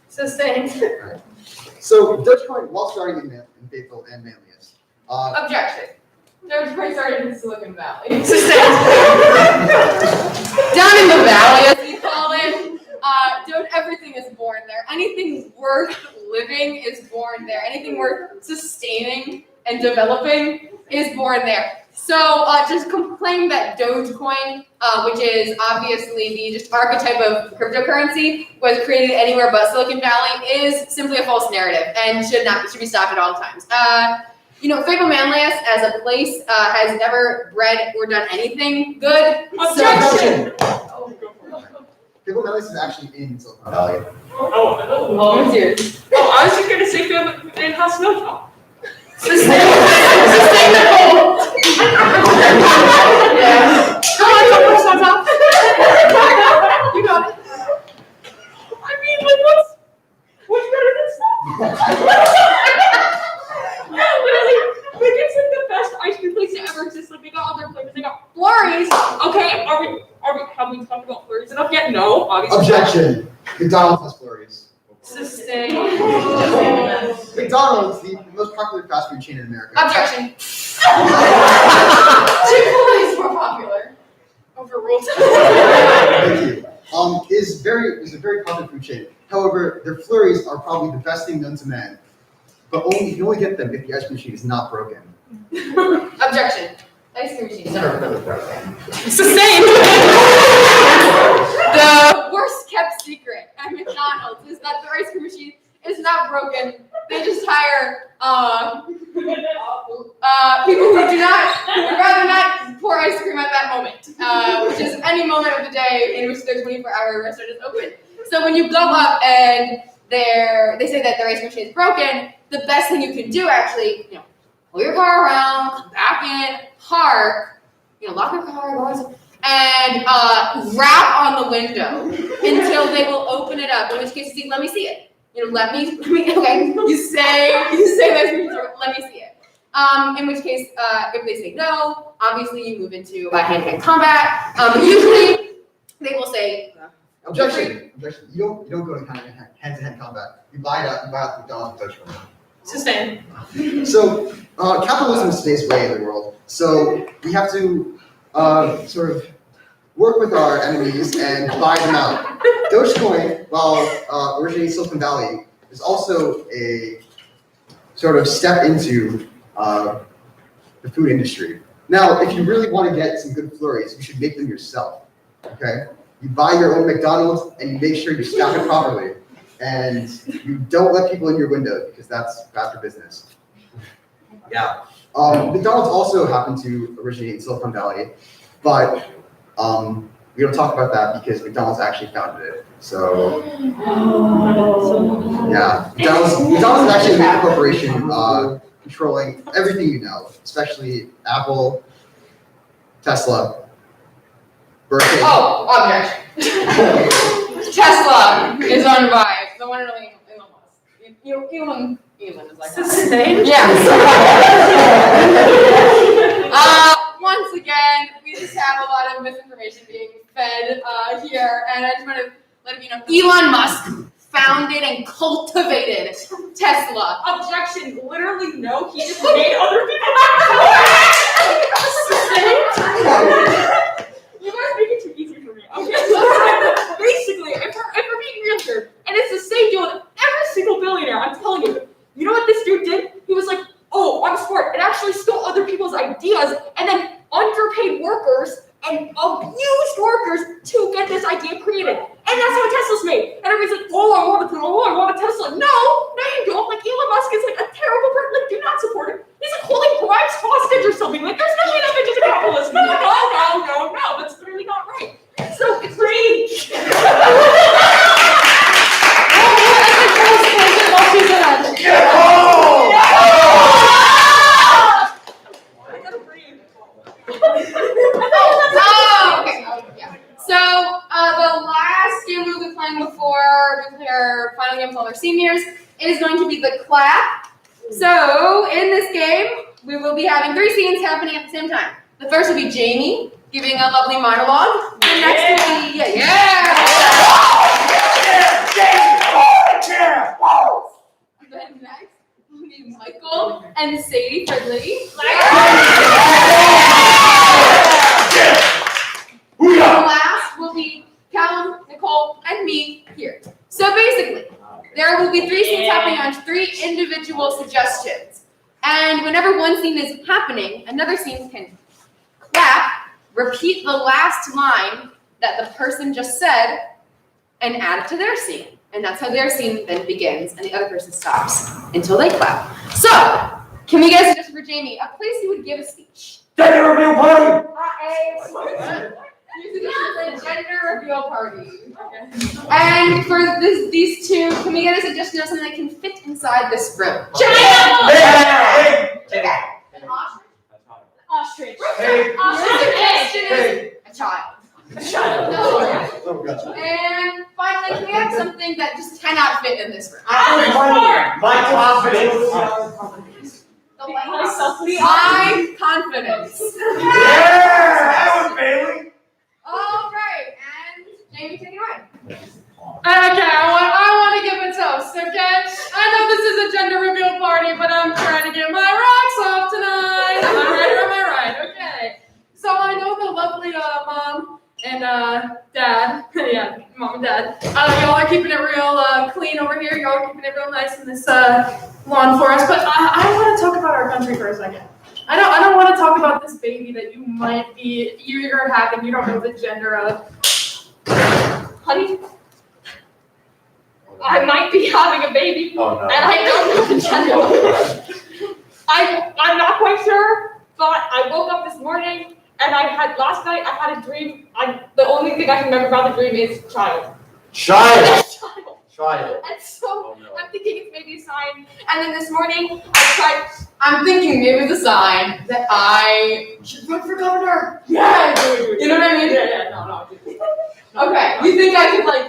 Sustained. So Dogecoin, while starting in Fayetteville and Manlius, Objection. Dogecoin started in Silicon Valley. Sustained. Down in the valley, as we call it. Everything is born there. Anything worth living is born there. Anything worth sustaining and developing is born there. So just claiming that Dogecoin, which is obviously the just archetype of cryptocurrency, was created anywhere but Silicon Valley, is simply a false narrative and should be stopped at all times. Fayetteville Manlius as a place has never bred or done anything good. Objection. Fayetteville Manlius is actually in Silicon Valley. Oh, I was just gonna say in House Snowfall. Sustainable. Come on, you got it. I mean, like, what's better than stuff? Yeah, literally, like it's like the best ice cream place that ever exists. Like they got all their flavors. They got flurries. Okay, have we talked about flurries enough yet? can't. No, obviously. Objection. McDonald's has flurries. Sustain. McDonald's, the most popular fast food chain in America. Objection. Chick-fil-A is more popular. Overruled. Thank you. Is a very popular food chain. However, their flurries are probably the best thing known to man. But you can only get them if the ice cream machine is not broken. Objection. Ice cream machine is never really broken. Sustain. The worst kept secret at McDonald's is that their ice cream machine is not broken. They just hire people who would rather not pour ice cream at that moment, which is any moment of the day in which their 24-hour restaurant is open. So when you go up and they say that their ice cream machine is broken, the best thing you can do actually, pull your car around, come back in, park, lock your car, and rap on the window until they will open it up. In which case, let me see it. Let me. Okay. You say this. Let me see it. In which case, if they say no, obviously you move into hand-to-hand combat. Usually, they will say. Objection. You don't go to hand-to-hand combat. You buy it out McDonald's with Dogecoin. Sustain. So capitalism is today's way in the world. So we have to sort of work with our enemies and buy them out. Dogecoin, while originating in Silicon Valley, is also a sort of step into the food industry. Now, if you really want to get some good flurries, you should make them yourself. Okay? You buy your own McDonald's and you make sure you stack it properly. And you don't let people in your window because that's bad for business. Yeah. McDonald's also happened to originate in Silicon Valley, but we don't talk about that because McDonald's actually founded it. So, yeah. McDonald's is actually a major corporation controlling everything you know, especially Apple, Tesla, Burger King. Oh, objection. Tesla is owned by the one and only Elon Musk. Elon is like Sustain. Yes. Once again, we just have a lot of misinformation being fed here, and I just want to let you know, Elon Musk founded and cultivated Tesla. Objection. Literally, no. He just made other people. You guys make it too easy for me. Okay. Basically, if we're being real here, and it's the same deal with every single billionaire, I'm telling you. You know what this dude did? He was like, oh, I'm smart, and actually stole other people's ideas, and then underpaid workers and abused workers to get this idea created. And that's how Tesla's made. And everybody's like, oh, I want a Tesla. No, you don't. Like, Elon Musk is like a terrible person. Like, do not support him. He's like holding Grimes hostage or something. Like, there's nothing enough into capitalism. No, that's clearly not right. So, it's pretty. So, the last game we'll be playing before we play our final game with all our seniors is going to be the clap. So, in this game, we will be having 3 scenes happening at the same time. The first will be Jamie giving a lovely monologue. The next will be, Then next will be Michael and Sadie Fridley. And last will be Callum, Nicole, and me here. So basically, there will be 3 scenes happening on 3 individual suggestions. And whenever one scene is happening, another scene can clap, repeat the last line that the person just said, and add it to their scene. And that's how their scene then begins, and the other person stops until they clap. So, can we get a suggestion for Jamie? A place you would give a speech. Gender reveal party! A gender reveal party. Okay. And for these 2, can we get a suggestion of something that can fit inside this room? Child! Ostrich. Hey. Suggestion is a child. Oh, gotcha. And finally, can we have something that just cannot fit in this room? My confidence. My confidence. Yeah! That was Bailey. All right, and Amy, take it away. Okay, I want to give a toast, okay? I know this is a gender reveal party, but I'm trying to get my rocks off tonight. Am I right or am I right? Okay. So I know the lovely mom and dad, yeah, mom and dad, y'all are keeping it real clean over here. Y'all are keeping it real nice in this lawn for us. But I want to talk about our country for a second. I don't want to talk about this baby that you might be, you're having, you don't know the gender of. Honey, I might be having a baby, Oh, no. and I don't know the gender. I'm not quite sure, but I woke up this morning, and last night I had a dream. The only thing I can remember about the dream is child. Child. Child. Child. And so Oh, no. I'm thinking it's maybe a sign. And then this morning I'm thinking maybe the sign that I should run for governor. Yeah, you know what I mean? Yeah, no. Okay, you think I could I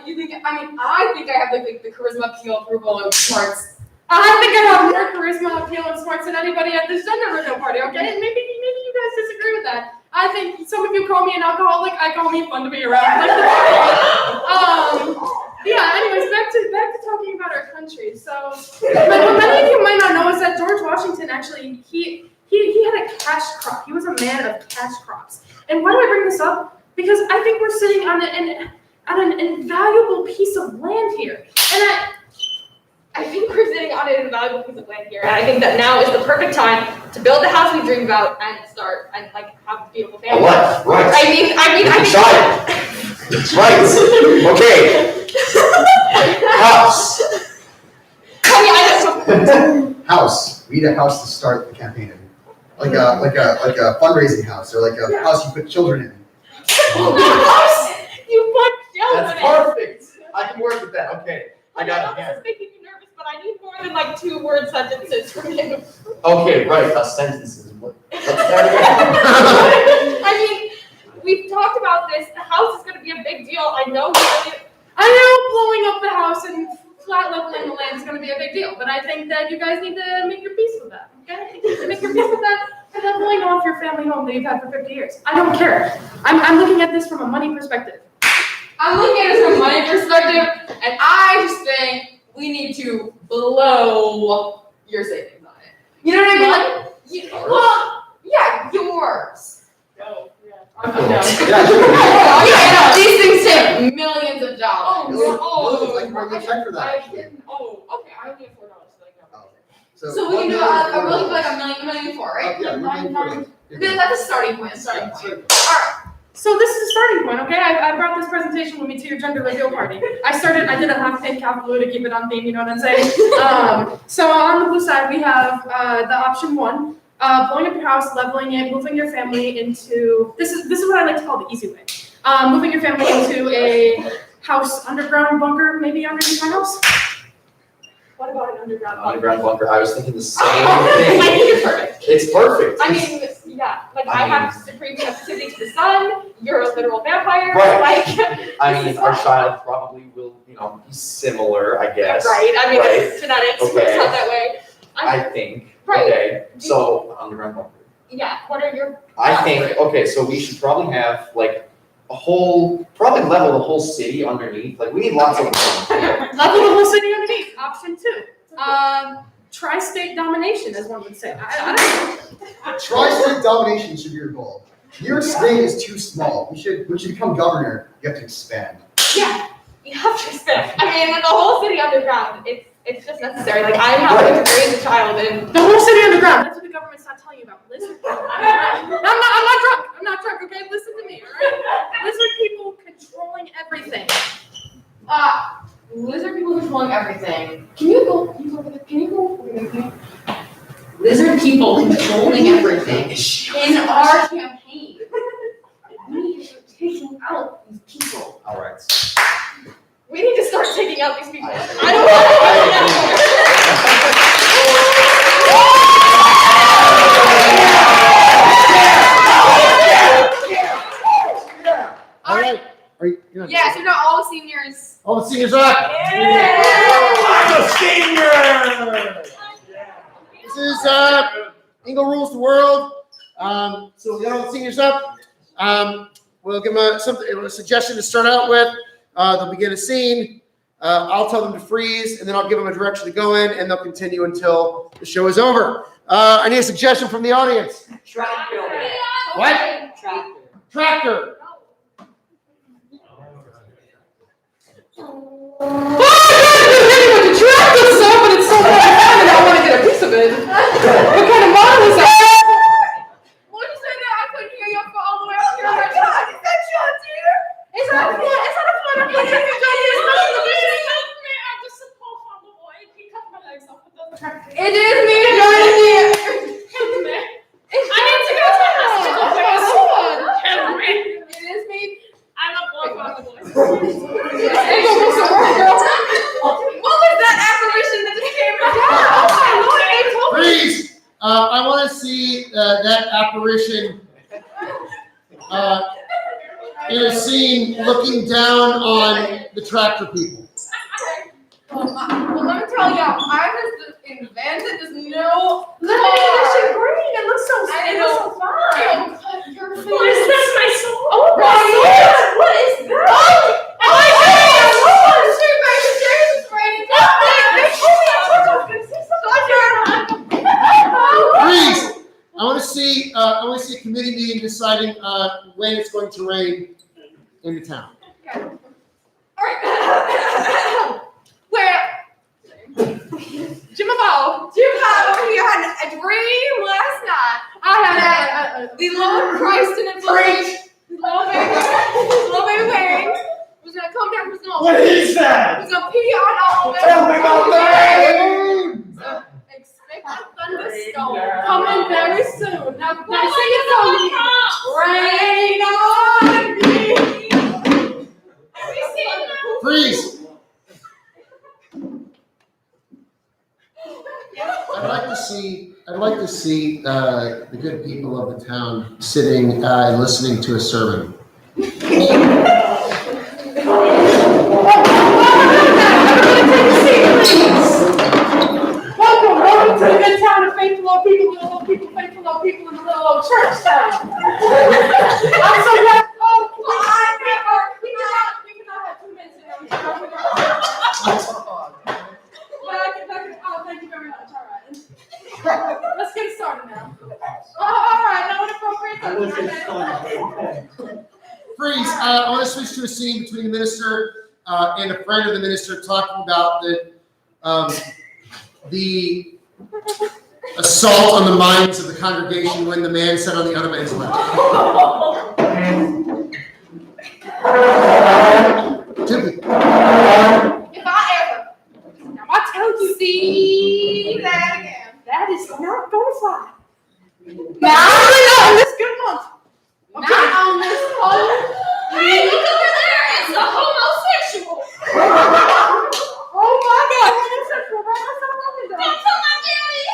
think I have the charisma, appeal, approval, and smarts. I think I have more charisma, appeal, and smarts than anybody at this gender reveal party, okay? And maybe you guys disagree with that. I think some of you call me an alcoholic, I call me fun to be around. Yeah, anyways, back to talking about our country. So what many of you might not know is that George Washington actually he had a cash crop. He was a man of cash crops. And why do I bring this up? Because I think we're sitting on an invaluable piece of land here. And I think we're sitting on an invaluable piece of land here, and I think that now is the perfect time to build the house we dream about and start and have a beautiful family. What? Right. I mean, Child. Right. Okay. House. House. We need a house to start the campaign in. Like a fundraising house, or like a house you put children in. You put children That's in. perfect. I can work with that. Okay. I got it. This Yeah. is making me nervous, but I need more than 2-word sentences from you. Okay, right. Sentences. What? I mean, we've talked about this. The house is going to be a big deal. I know blowing up the house and flat leveling the land is going to be a big deal, but I think that you guys need to make your peace with that, okay? I think you need to make your peace with that and then blowing off your family home that you've had for 50 years. I don't care. I'm looking at this from a money perspective. I'm looking at it from a money perspective, and I just think we need to blow your savings on it. You know what I mean? Yours. No. Yeah. Yeah, these things take millions of dollars. I can write you a check for that. Okay. I only have $4, so So we can do a really like a million four, right? Yeah, That's a starting point. Alright. So this is a starting point, okay? I brought this presentation with me to your gender reveal party. I did a half-page calculator to keep it on theme, you know what I'm saying? So on the blue side, we have the option 1, blowing up your house, leveling it, moving your family into, this is what I like to call the easy way. Moving your family into a house underground bunker, maybe underneath my house. What about an underground bunker? Underground bunker. I was thinking the same I thing. think it's perfect. It's perfect. I mean, yeah, I have supreme sensitivity to the sun. You're a literal vampire. Right. Like, I mean, our child probably will, be similar, I guess. right. I mean, Right. it's genetics. Okay. It's not that way. I think. Right. Okay. So underground bunker. Yeah. What are your? I think. Okay. So we should probably have probably level the whole city underneath. Like we need lots of room. Level the whole city underneath. Option 2. Tri-state domination, as one would say. I don't know. Tri-state domination should be your goal. New York State is too small. When you become governor, you have to expand. Yeah. You have to expand. I mean, the whole city underground. It's just necessary. Like I'm not going to raise a child in The whole city underground. That's what the government's not telling you about. Listen. I'm not drunk, okay? Listen to me, alright? Lizard people controlling everything. Lizard people controlling everything. Can you go over there? Can you go over there? Lizard people controlling everything in our campaign. We need to take out these people. All right. We need to start taking out these people. I don't want All right. Are you? Yeah, so now all the seniors. All the seniors up. I'm a senior! This is Ingle rules the world. So we got all the seniors up. We'll give them a suggestion to start out with. they'll begin a scene. I'll tell them to freeze, and then I'll give them a direction to go in, and they'll continue until the show is over. I need a suggestion from the audience. Tractor. What? Tractor. Tractor. The tractor stuff, but it's so much fun, and I want to get a piece of it. What kind of model is that? What did you say that? I couldn't hear you for all the way up here. Oh my God, is that John Deere? Is that a fun? Is that a fun? I can't hear you, John Deere. It is me, John Deere. I need to go to the hospital. It is me. I love Walk Boys. What was that apparition that just came out? Freeze! I want to see that apparition in a scene looking down on the tractor people. Well, let me tell y'all, I just invented this new car. Look at it green. It looks so I it know. looks so fun. Your face. What is this, my soul? Oh my God! What is that? Oh my God! Shoot, baby, James is ready to Freeze! I want to see a committee meeting deciding when it's going to rain in the town. Where? Jim Bob over here had a dream last night. I had the Lord Christ in his little baby wings was gonna come down from the snow. What he said? He's gonna pee on all of it. Tell me about the rain. So expect a thunderstorm coming very soon. Now sing it song. Rain on me. Have you seen that? Freeze! I'd like to see the good people of the town sitting and listening to a sermon. Welcome to the good town of faithful old people, little old people, faithful old people in the little old church town. I'm so glad. Oh, we cannot have 2 minutes in there. Oh, thank you very much. All right. Let's get started now. All right, now inappropriate things. Freeze! I want to switch to a scene between the minister and a friend of the minister talking about the assault on the minds of the congregation when the man sat on the other man's lap. If I ever, now I tell you, see that again. That is not going to fly. Not on this good month. Okay. Not on this whole. Hey, look over there! It's a homosexual. Oh my God, homosexual, right? That's not what we're Don't tell my daddy.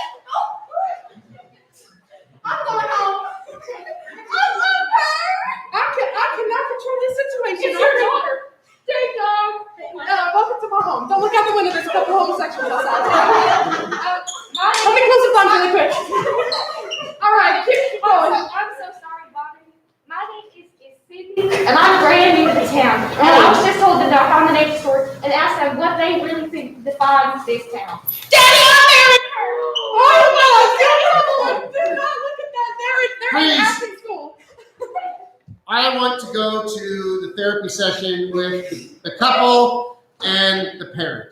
I'm going home. I love her. I cannot control this situation. It's your daughter. Dang dog. Welcome to my home. Don't look out the window. There's a couple of homosexuals outside. Let me close the blinds really quick. All right, keep going. I'm so sorry, Bobby. My name is Sydney, and I'm brand new to town. And I was just told to knock on the neighbor's door and ask them what they really think defines this town. Daddy, I'm married her. Oh my God! Do not look at that. They're in Please. acting school. I want to go to the therapy session with the couple and the parent.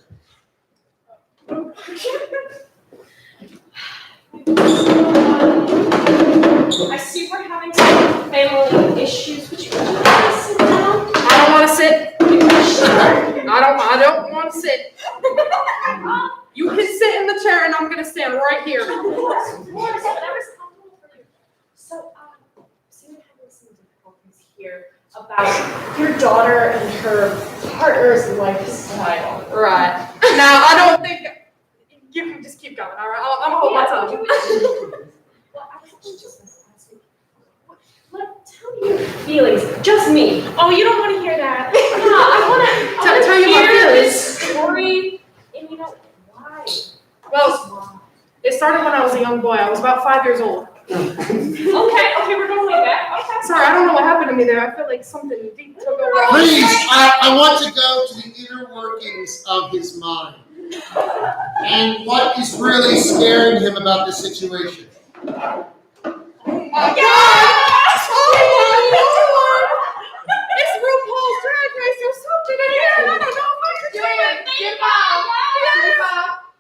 I see we're having some family issues. Would you please sit down? I don't want to sit. I don't want to sit. You can sit in the chair, and I'm gonna stand right here. That was comfortable for you. So, seem to have some difficulties here about your daughter and her partner's lifestyle. Right. Now, I don't think you can just keep going. All right. I'm gonna hold my tongue. Well, I was actually just going to ask you. Tell me your feelings. Just me. Oh, you don't want to hear that. Yeah, I want to Tell you my hear feelings. this story. And why? Well, it started when I was a young boy. I was about 5 years old. Okay, we're going way back. Okay. Sorry, I don't know what happened to me there. I feel like something deep took over. Please, I want to go to the inner workings of his mind. And what is really scaring him about this situation? It's RuPaul's Drag Race or something in here. I don't know if I can do it. Jimbo,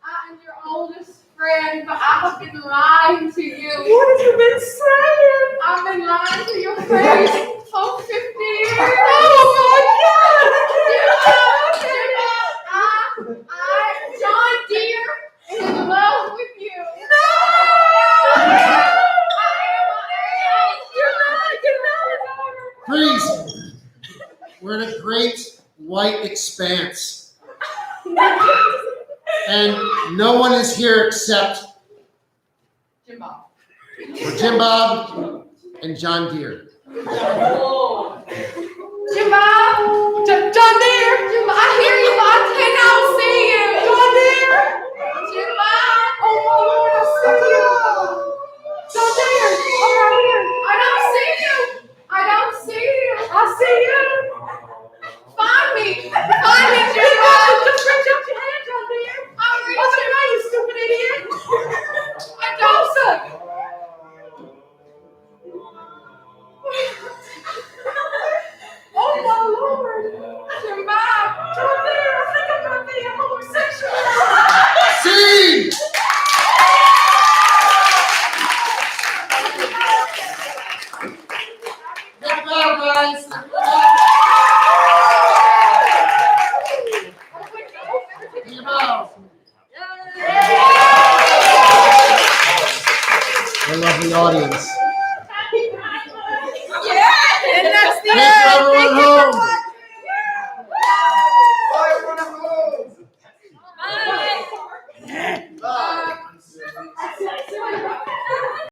I am your oldest friend, but I have been lying to you. What have you been saying? I've been lying to your face for 50 years. Oh my God! John Deere is in love with you. No! Freeze! We're in a great white expanse. And no one is here except Jim Bob and John Deere. John Deere, I hear you, but I cannot see you. John Deere, oh my Lord, I see you. John Deere, I'm right here. I don't see you. I see you. Find me, Jimbo. Just reach out your hand, John Deere. I'm reaching. Oh, you stupid idiot. I don't suck. Oh my Lord, Jimbo. John Deere, I think I'm gonna be a homosexual. Scene! Get out, guys! Get out. I love the audience.